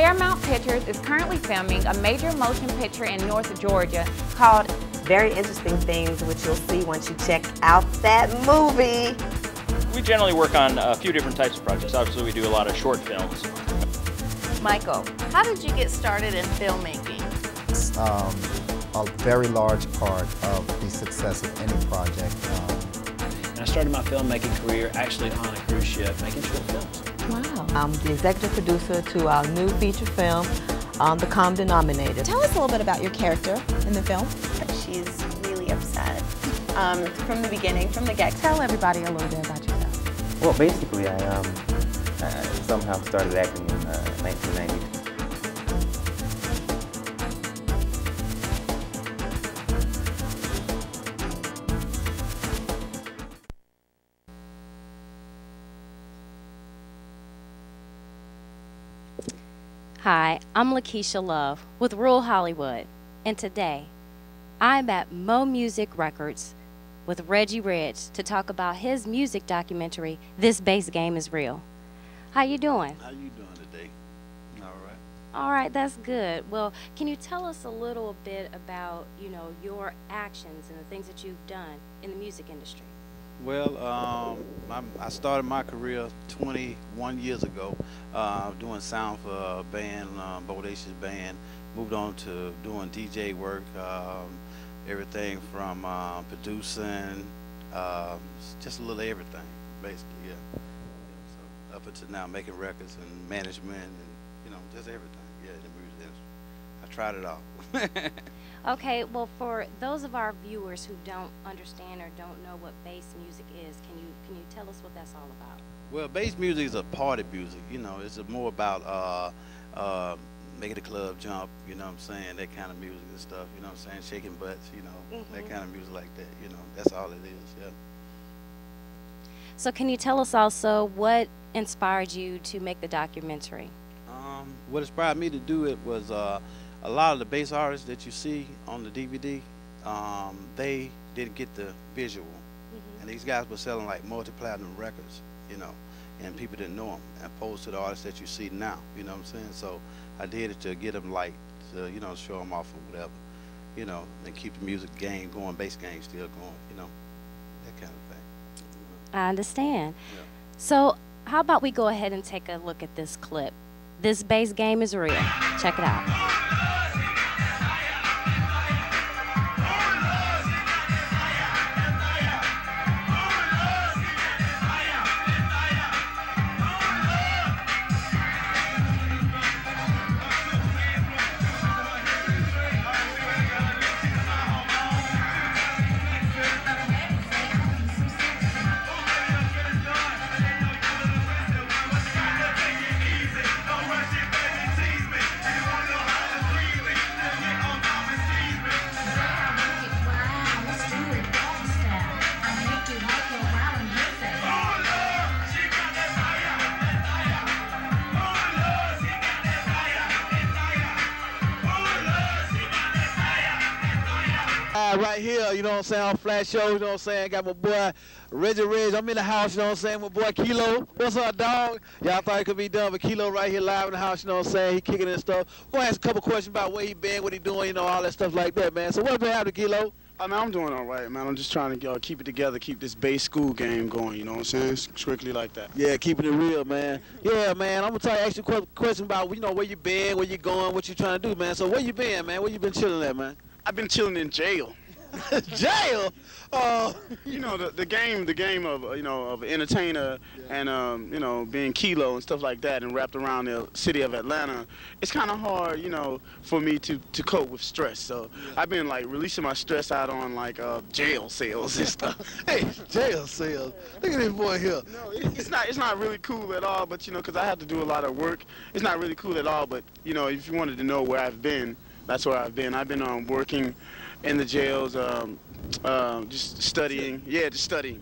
Paramount Pictures is currently filming a major motion picture in North Georgia called Very interesting things which you'll see once you check out that movie. We generally work on a few different types of projects. Obviously, we do a lot of short films. Michael, how did you get started in filmmaking? A very large part of the success of any project. And I started my filmmaking career actually on a cruise ship making short films. Wow. I'm the executive producer to our new feature film, The Common Denominator. Tell us a little bit about your character in the film. She's really upset from the beginning, from the get-go. Tell everybody a little bit about yourself. Well, basically, I somehow started acting in 1992. Hi, I'm Lakeisha Love with Rural Hollywood, and today I'm at Mo Music Records with Reggie Reg to talk about his music documentary, This Bass Game is Real. How you doing? How you doing today? All right. All right, that's good. Well, can you tell us a little bit about, your actions and the things that you've done in the music industry? Well, I started my career 21 years ago doing sound for a band, Bodacious Band. Moved on to doing DJ work, everything from producing, just a little everything, basically, yeah. So up until now, making records and management and, just everything, yeah, in the music industry. I tried it all. Okay, well, for those of our viewers who don't understand or don't know what bass music is, can you tell us what that's all about? Well, bass music is a party music. It's more about making the club jump. You know what I'm saying? That kind of music and stuff. You know what I'm saying? Shaking butts. That kind of music like that. That's all it is. Yeah. So, can you tell us also what inspired you to make the documentary? What inspired me to do it was. A lot of the bass artists that you see on the DVD, they didn't get the visual. And these guys were selling like multi-platinum records, and people didn't know them, as opposed to the artists that you see now, you know what I'm saying? So I did it to get them light, to, show them off or whatever, and keep the music game going, bass game still going, that kind of thing. I understand. Yeah. So how about we go ahead and take a look at this clip. This bass game is real. Check it out. Right here, you know what I'm saying, on Flash Show, you know what I'm saying, got my boy Reggie Reg, I'm in the house, you know what I'm saying, my boy Kilo, what's up, dog? Y'all thought it could be done, but Kilo right here live in the house, you know what I'm saying, he kicking and stuff. We're gonna ask a couple questions about where he been, what he doing, all that stuff like that, man. So what's been happening, Kilo? I mean, I'm doing all right, man. I'm just trying to keep it together, keep this bass school game going, you know what I'm saying? Strictly like that. Yeah, keeping it real, man. Yeah, man, I'm gonna ask you a question about, where you been, where you going, what you trying to do, man. So where you been, man? Where you been chilling at, man? I've been chilling in jail. Jail? The game of of an entertainer, yeah. And being Kilo and stuff like that, and wrapped around the city of Atlanta, it's kind of hard, for me to cope with stress. So yeah. I've been like releasing my stress out on like jail cells and stuff. Hey, jail cells. Look at this boy here. No, it's not really cool at all. But because I have to do a lot of work, it's not really cool at all. But if you wanted to know where I've been, that's where I've been. I've been working in the jails, just studying. Yeah, just studying.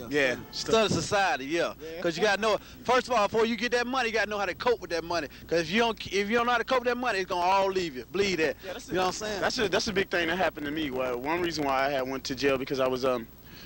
Yeah. Study society, yeah. Because you got to know, first of all, before you get that money, you got to know how to cope with that money. Because if you don't know how to cope with that money, it's going to all leave you, bleed that. Yeah, you know what I'm saying? That's a big thing that happened to me. Well, one reason why I went to jail, because I was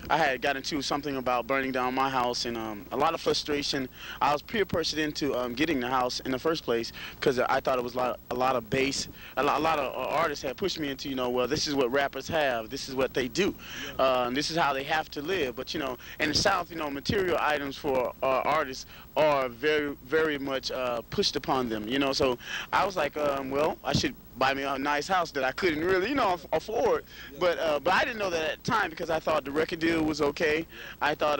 I had got into something about burning down my house, and a lot of frustration. I was peer pressured into getting the house in the first place because I thought it was a lot of bass. A lot of artists had pushed me into, well, this is what rappers have, this is what they do, and this is how they have to live. But in the South, material items for artists are very, very much pushed upon them. So I was like, well, I should buy me a nice house that I couldn't really, afford. But I didn't know that at the time because I thought the record deal was okay. I thought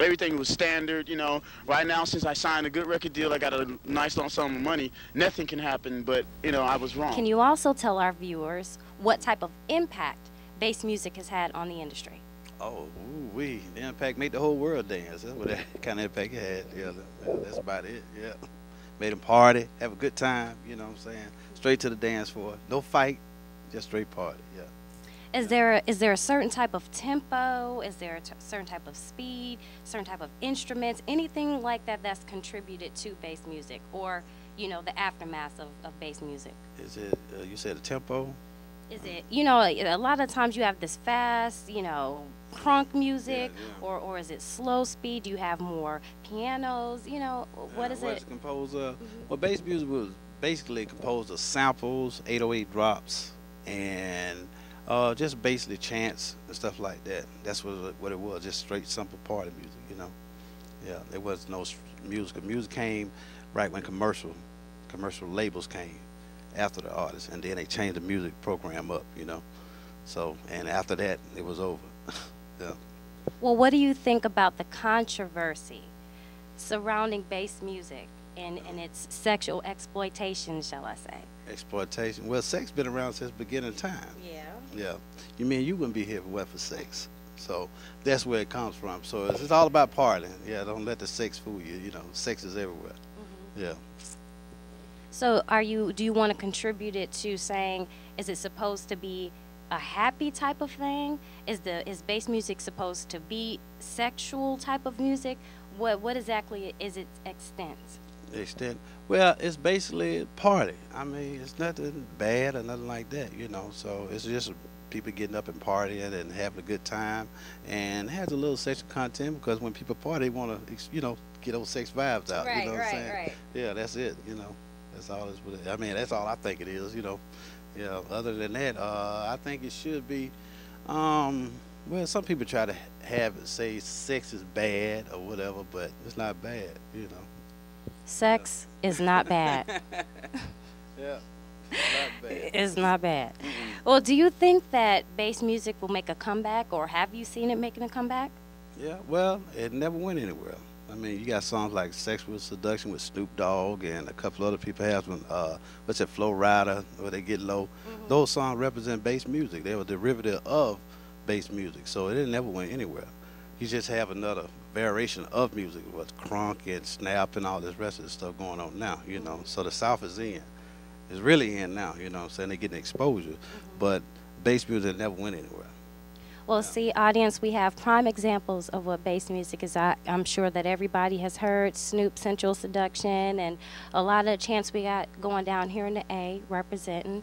everything was standard. Right now, since I signed a good record deal, I got a nice lump sum of money. Nothing can happen, but I was wrong. Can you also tell our viewers what type of impact bass music has had on the industry? Oh, the impact made the whole world dance. That's what that kind of impact it had. Yeah, that's about it. Yeah, made them party, have a good time. You know what I'm saying? Straight to the dance floor, no fight, just straight party. Yeah. Is there a certain type of tempo? Is there a certain type of speed? Certain type of instruments? Anything like that that's contributed to bass music, or the aftermath of bass music? Is it you said the tempo? Is it a lot of times you have this fast crunk music, or is it slow speed? Do you have more pianos? What is it? What's composed of? Well, bass music was basically composed of samples, 808 drops, and just basically chants and stuff like that. That's what it was, just straight simple party music, Yeah, there was no music. Music came right when commercial labels came after the artists, and then they changed the music program up, So, and after that, it was over. Yeah. Well, what do you think about the controversy surrounding bass music and its sexual exploitation, shall I say? Exploitation? Well, sex been around since beginning time. Yeah. Yeah. You mean you wouldn't be here if it wasn't for sex? So that's where it comes from. So it's all about partying. Yeah, don't let the sex fool you. Sex is everywhere. Yeah. So do you want to contribute it to saying, is it supposed to be a happy type of thing? Is bass music supposed to be sexual type of music? What exactly is its extent? The extent? Well, it's basically a party. I mean, it's nothing bad or nothing like that, So it's just people getting up and partying and having a good time, and has a little sexual content because when people party, they want to, get those sex vibes out. Right, you know what I'm saying? Right. Yeah, that's it. That's all it's with it. I mean, that's all I think it is. Yeah. Other than that, I think it should be. Well, some people try to have it say sex is bad or whatever, but it's not bad. Sex is not bad. Yeah. Not bad. It's not bad. Well, do you think that bass music will make a comeback, or have you seen it making a comeback? Yeah, well, it never went anywhere. I mean, you got songs like Sexual Seduction with Snoop Dogg and a couple other people have one, what's it, Flow Rider, where they get low. Those songs represent bass music. They were derivative of bass music, so it never went anywhere. You just have another variation of music with crunk and snap and all this rest of the stuff going on now, So the South is in. It's really in now, what I'm saying? They're getting exposure, but bass music never went anywhere. Well, see, audience, we have prime examples of what bass music is. I'm sure that everybody has heard Snoop Sensual Seduction and a lot of chants we got going down here in the A representing.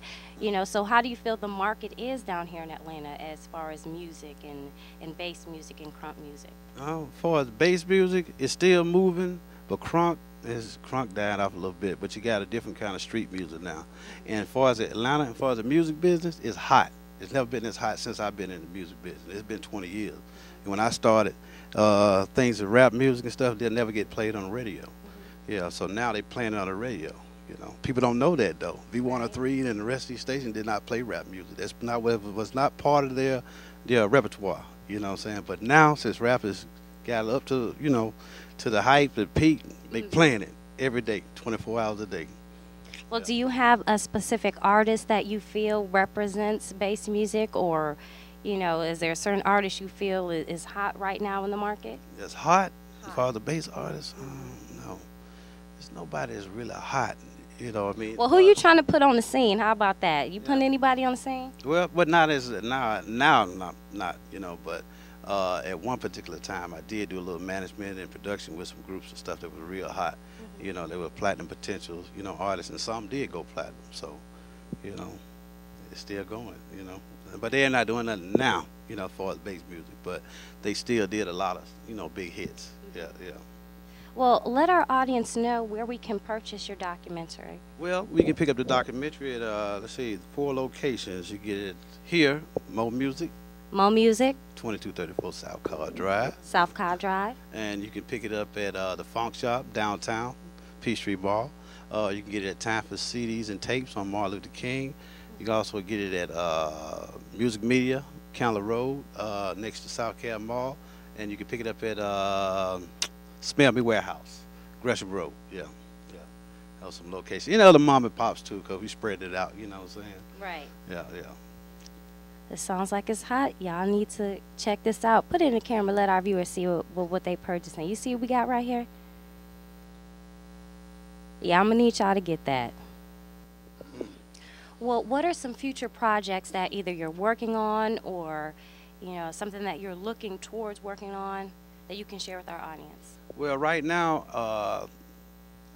So how do you feel the market is down here in Atlanta as far as music and bass music and crunk music? As far as bass music, it's still moving, but crunk died off a little bit, but you got a different kind of street music now. And as far as Atlanta, as far as the music business, it's hot. It's never been this hot since I've been in the music business. It's been 20 years. And when I started, things of rap music and stuff, they'll never get played on the radio. Yeah, so now they playing it on the radio. People don't know that though. V103 and the rest of these stations did not play rap music. That's not was not part of their repertoire. You know what I'm saying? But now, since rappers got up to to the hype, the peak, they playing it every day, 24 hours a day. Well, do you have a specific artist that you feel represents bass music, or, is there a certain artist you feel is hot right now in the market? That's hot? As far as the bass artist? No. There's nobody that's really hot, what I mean? Well, who you trying to put on the scene? How about that? You putting anybody on the scene? Well, but not as, now not, but at one particular time, I did do a little management and production with some groups and stuff that was real hot. They were platinum potentials, artists, and some did go platinum. So, it's still going, But they're not doing nothing now, you know, as far as bass music. But they still did a lot of, you know, big hits. Yeah, yeah. Well, let our audience know where we can purchase your documentary. Well, we can pick up the documentary at, let's see, 4 locations. You get it here, Mo Music. Mo Music. 2234 South Cobb Drive. South Cobb Drive. And you can pick it up at the Funk Shop downtown, Peachtree Bar. You can get it at Time for CDs and Tapes on Martin Luther King. You can also get it at Music Media, Candler Road, next to South Cab Mall. And you can pick it up at Smell Me Warehouse, Gresham Road. Yeah, yeah. Have some locations. You know, the mom and pops too, because we spread it out, you know what I'm saying? Right. Yeah, yeah. This sounds like it's hot. Y'all need to check this out. Put it in the camera, let our viewers see what they purchasing. You see what we got right here? Yeah, I'm gonna need y'all to get that. Well, what are some future projects that either you're working on or, you know, something that you're looking towards working on that you can share with our audience? Well, right now,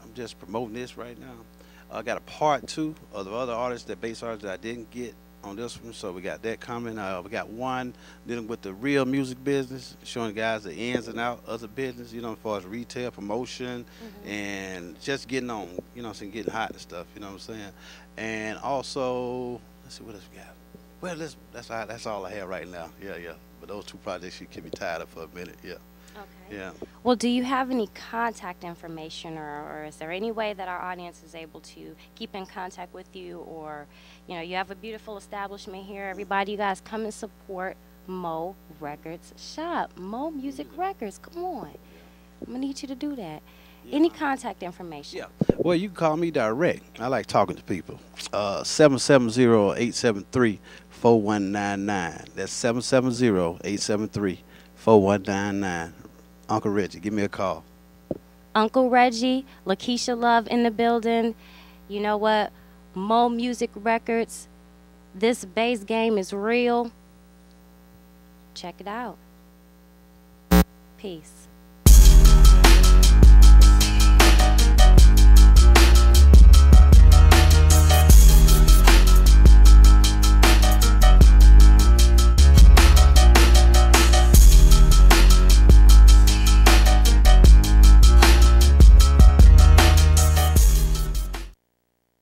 I'm just promoting this right now. I got a part 2 of the other artists, that bass artists that I didn't get on this one, so we got that coming. We got one dealing with the real music business, showing guys the ins and outs of the business, you know, as far as retail, promotion, and just getting on, you know what I'm saying, getting hot and stuff, you know what I'm saying. And also, let's see what else we got. Well, that's all I have right now. Yeah, yeah. But those 2 projects should keep me tied up for a minute. Yeah. Okay. Yeah. Well, do you have any contact information, or is there any way that our audience is able to keep in contact with you? Or, you know, you have a beautiful establishment here. Everybody, you guys come and support Mo Records Shop. Mo Music Records. Come on. I'm going to need you to do that. Yeah. Any contact information? Yeah. Well, you can call me direct. I like talking to people. 770-873-4199. That's 770-873-4199. Uncle Reggie, give me a call. Uncle Reggie, Lakeisha Love in the building. You know what? Mo Music Records. This bass game is real. Check it out. Peace.